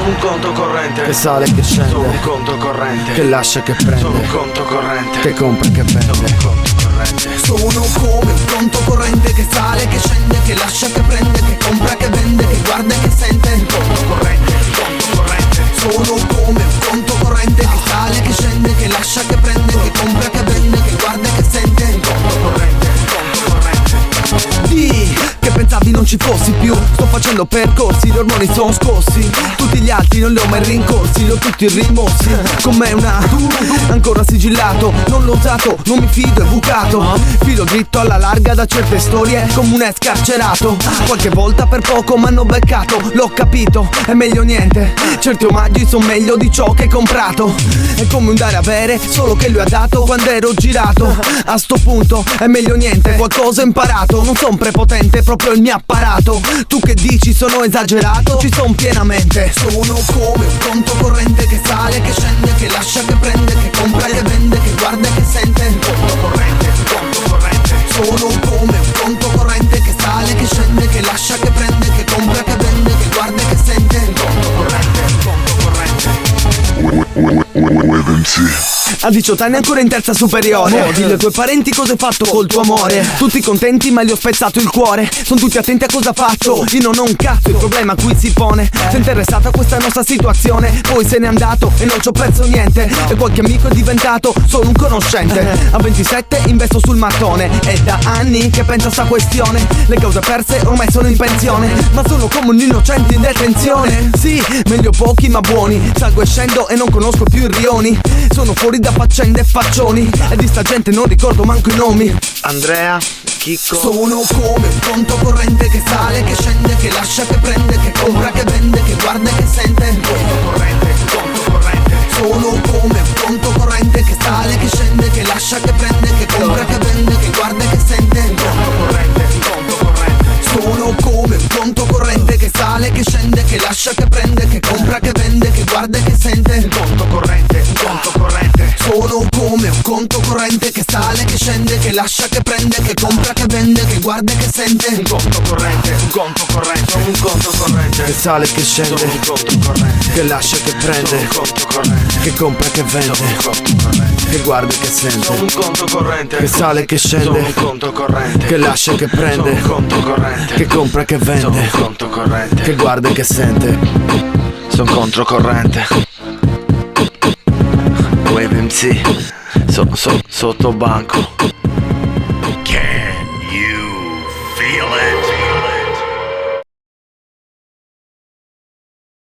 un conto corrente che sale e che scende, sono un conto corrente che lascia e che prende, sono un conto corrente che compra e che vende. sono un conto corrente. Sono come un conto corrente che sale, che scende, che lascia, che prende, che compra, che vende, che guarda e che sente. Un conto corrente, conto corrente. Sono come un conto corrente che sale, che scende, che lascia, che prende, che compra, che vende, che guarda e che sente. Un conto corrente, conto corrente. Di che pensavi non ci fossi più, sto facendo percorsi, gli ormoni sono scossi. Tutti gli altri non li ho mai rincorsi, li ho tutti rimossi. Con me una ancora sigillato, non l'ho usato, non mi fido, è bucato. Filo dritto alla larga da certe storie, come un scarcerato. Qualche volta per poco m'hanno beccato, l'ho capito, è meglio niente. Certi omaggi sono meglio di ciò che hai comprato. È come un dare a bere, solo che lui ha dato quando ero girato. A sto punto è meglio niente, qualcosa ho imparato. Non son prepotente, proprio il mio apparato. Tu che dici sono esagerato, ci son pienamente. Sono come un conto corrente che sale, che scende, che lascia, che prende, che compra, che vende, che guarda e che sente. Un conto corrente, conto corrente. Sono come un conto corrente che sale, che scende, che lascia, che prende, che compra, che vende, che guarda e che sente. Un conto corrente, conto corrente. A 18 anni ancora in terza superiore, dillo ai tuoi parenti cosa hai fatto col tuo amore. Tutti contenti ma gli ho spezzato il cuore. Sono tutti attenti a cosa faccio, io non ho un cazzo. Il problema qui si pone, sei interessato a questa nostra situazione. Poi se n'è andato e non ci ho perso niente. E qualche amico è diventato solo un conoscente. A 27 investo sul mattone, è da anni che penso a sta questione. Le cause perse ormai sono in pensione, ma sono come un innocente in detenzione. Sì, meglio pochi ma buoni. Salgo e scendo e non conosco più i rioni. Sono fuori da faccende e faccioni, e di sta gente non ricordo manco i nomi. Andrea, Chicco. Sono come un conto corrente che sale, che scende, che lascia, che prende, che compra, che vende, che guarda e che sente. Un conto corrente, conto corrente. Sono come un conto corrente che sale, che scende, che lascia, che prende, che compra, che vende, che guarda e che sente. Un conto corrente, conto corrente. Sono come un conto corrente che sale, che scende, che lascia, che prende, che compra, che vende, che guarda e che sente. Un conto corrente, conto corrente. Sono come un conto corrente che sale, che scende, che lascia, che prende, che compra, che vende, che guarda e che sente. Un conto corrente, un conto corrente. Sono un conto corrente Che sale e che scende, sono un conto corrente che lascia e che sono prende, un conto corrente che compra e che vende, sono un conto corrente che guarda e che sono sente. un conto corrente Che sale e che sono scende, un conto corrente che lascia e che sono prende, un conto corrente che compra e che sono un vende, conto corrente che guarda e che sente. sono controcorrente. Wave MC sotto banco.